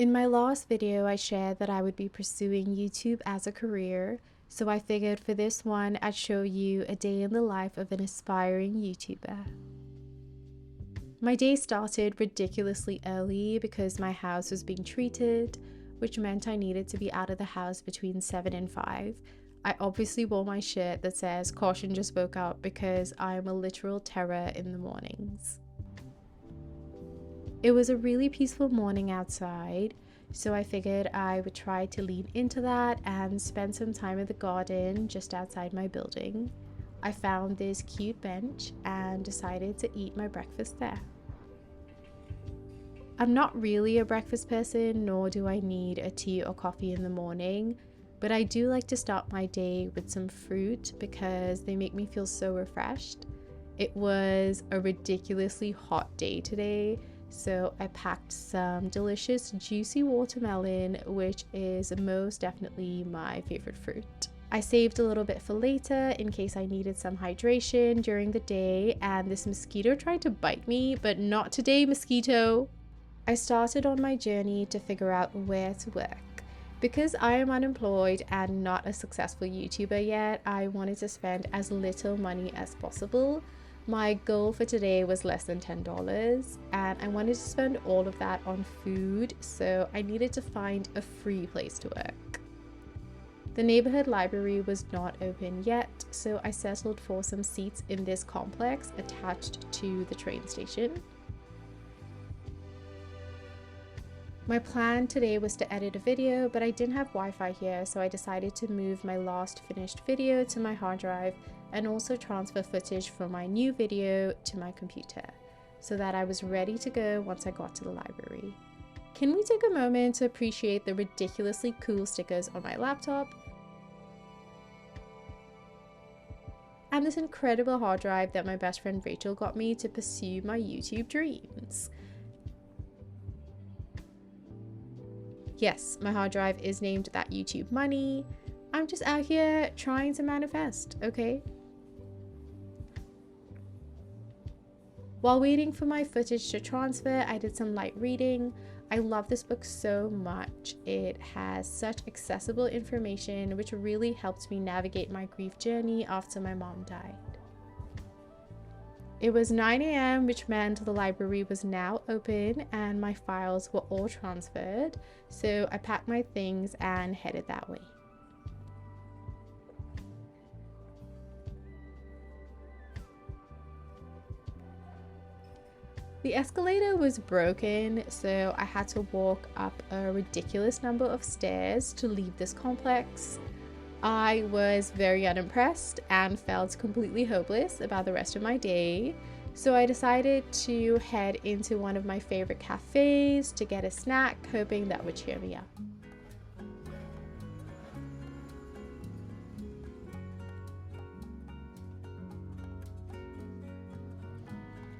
In my last video, I shared that I would be pursuing YouTube as a career, so I figured for this one, I'd show you a day in the life of an aspiring YouTuber. My day started ridiculously early because my house was being treated, which meant I needed to be out of the house between 7 and 5. I obviously wore my shirt that says "Caution, just woke up" because I am a literal terror in the mornings. It was a really peaceful morning outside, so I figured I would try to lean into that and spend some time in the garden just outside my building. I found this cute bench and decided to eat my breakfast there. I'm not really a breakfast person, nor do I need a tea or coffee in the morning, but I do like to start my day with some fruit because they make me feel so refreshed. It was a ridiculously hot day today, so I packed some delicious juicy watermelon, which is most definitely my favorite fruit. I saved a little bit for later in case I needed some hydration during the day, and this mosquito tried to bite me, but not today, mosquito. I started on my journey to figure out where to work. Because I am unemployed and not a successful YouTuber yet, I wanted to spend as little money as possible. My goal for today was less than $10, and I wanted to spend all of that on food, so I needed to find a free place to work. The neighborhood library was not open yet, so I settled for some seats in this complex attached to the train station. My plan today was to edit a video, but I didn't have Wi-Fi here, so I decided to move my last finished video to my hard drive and also transfer footage from my new video to my computer so that I was ready to go once I got to the library. Can we take a moment to appreciate the ridiculously cool stickers on my laptop? And this incredible hard drive that my best friend Rachel got me to pursue my YouTube dreams. Yes, my hard drive is named That YouTube Money. I'm just out here trying to manifest, okay? While waiting for my footage to transfer, I did some light reading. I love this book so much. It has such accessible information, which really helped me navigate my grief journey after my mom died. It was 9 a.m., which meant the library was now open and my files were all transferred, so I packed my things and headed that way. The escalator was broken, so I had to walk up a ridiculous number of stairs to leave this complex. I was very unimpressed and felt completely hopeless about the rest of my day, so I decided to head into one of my favorite cafes to get a snack, hoping that would cheer me up.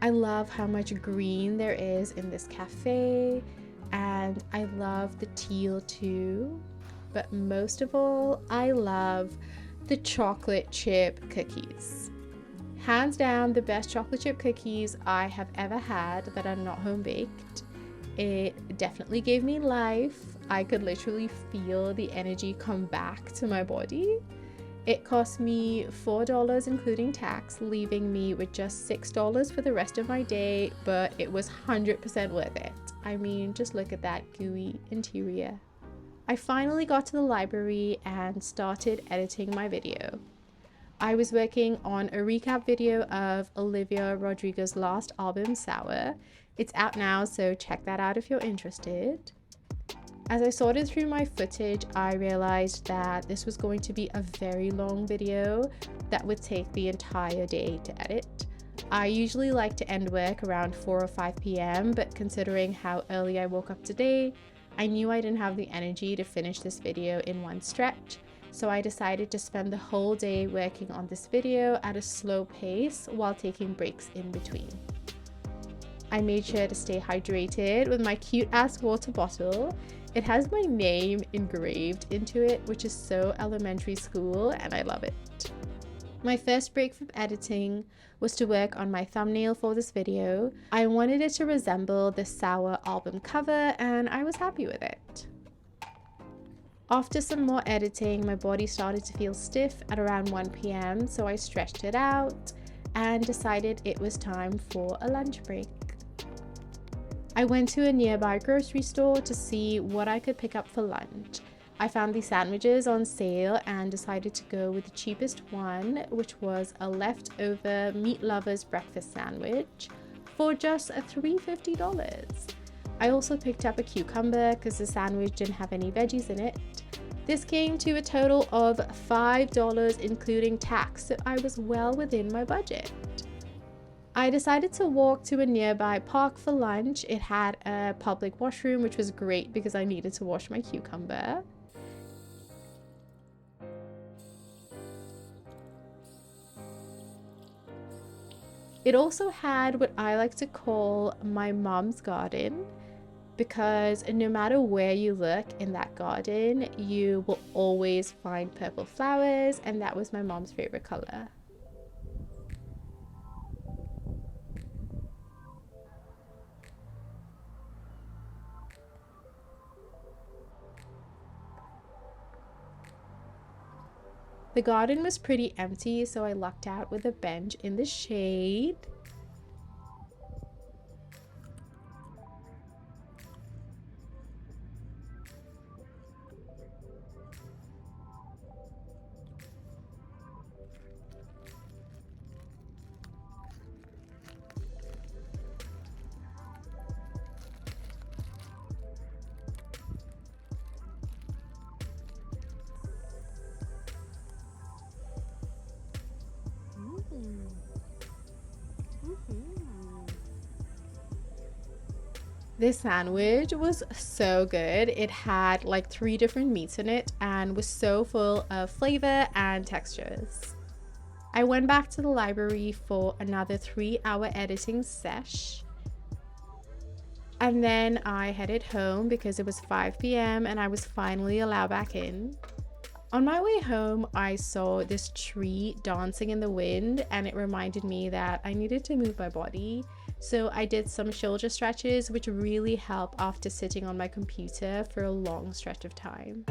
I love how much green there is in this cafe, and I love the teal too. But most of all, I love the chocolate chip cookies. Hands down, the best chocolate chip cookies I have ever had that are not home baked. It definitely gave me life. I could literally feel the energy come back to my body. It cost me $4 including tax, leaving me with just $6 for the rest of my day, but it was 100% worth it. I mean, just look at that gooey interior. I finally got to the library and started editing my video. I was working on a recap video of Olivia Rodrigo's last album, Sour. It's out now, so check that out if you're interested. As I sorted through my footage, I realized that this was going to be a very long video that would take the entire day to edit. I usually like to end work around 4 or 5 p.m., but considering how early I woke up today, I knew I didn't have the energy to finish this video in one stretch, so I decided to spend the whole day working on this video at a slow pace while taking breaks in between. I made sure to stay hydrated with my cute ass water bottle. It has my name engraved into it, which is so elementary school, and I love it. My first break from editing was to work on my thumbnail for this video. I wanted it to resemble the Sour album cover, and I was happy with it. After some more editing, my body started to feel stiff at around 1 p.m, so I stretched it out and decided it was time for a lunch break. I went to a nearby grocery store to see what I could pick up for lunch. I found these sandwiches on sale and decided to go with the cheapest one, which was a leftover Meat Lovers breakfast sandwich for just $3.50. I also picked up a cucumber because the sandwich didn't have any veggies in it. This came to a total of $5 including tax, so I was well within my budget. I decided to walk to a nearby park for lunch. It had a public washroom, which was great because I needed to wash my cucumber. It also had what I like to call my mom's garden, because no matter where you look in that garden, you will always find purple flowers, and that was my mom's favorite color. The garden was pretty empty, so I lucked out with a bench in the shade. This sandwich was so good. It had like 3 different meats in it and was so full of flavor and textures. I went back to the library for another 3-hour editing sesh. And then I headed home because it was 5 p.m. and I was finally allowed back in. On my way home, I saw this tree dancing in the wind, and it reminded me that I needed to move my body. So I did some shoulder stretches, which really help after sitting on my computer for a long stretch of time.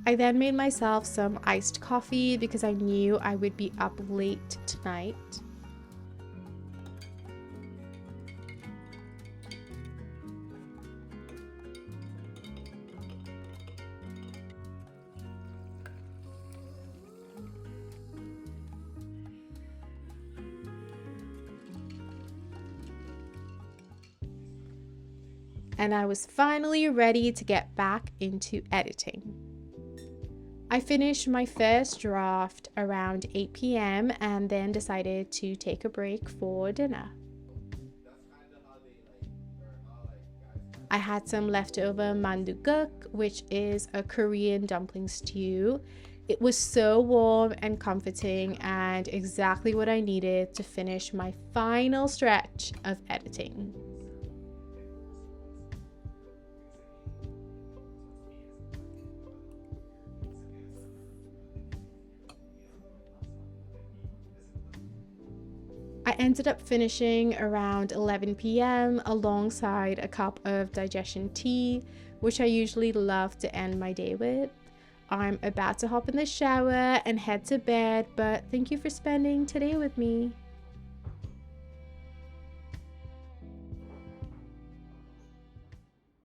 I then made myself some iced coffee because I knew I would be up late tonight. And I was finally ready to get back into editing. I finished my first draft around 8 p.m. and then decided to take a break for dinner. I had some leftover mandukuk, which is a Korean dumpling stew. It was so warm and comforting and exactly what I needed to finish my final stretch of editing. I ended up finishing around 11 p.m. alongside a cup of digestion tea, which I usually love to end my day with. I'm about to hop in the shower and head to bed, but thank you for spending today with me.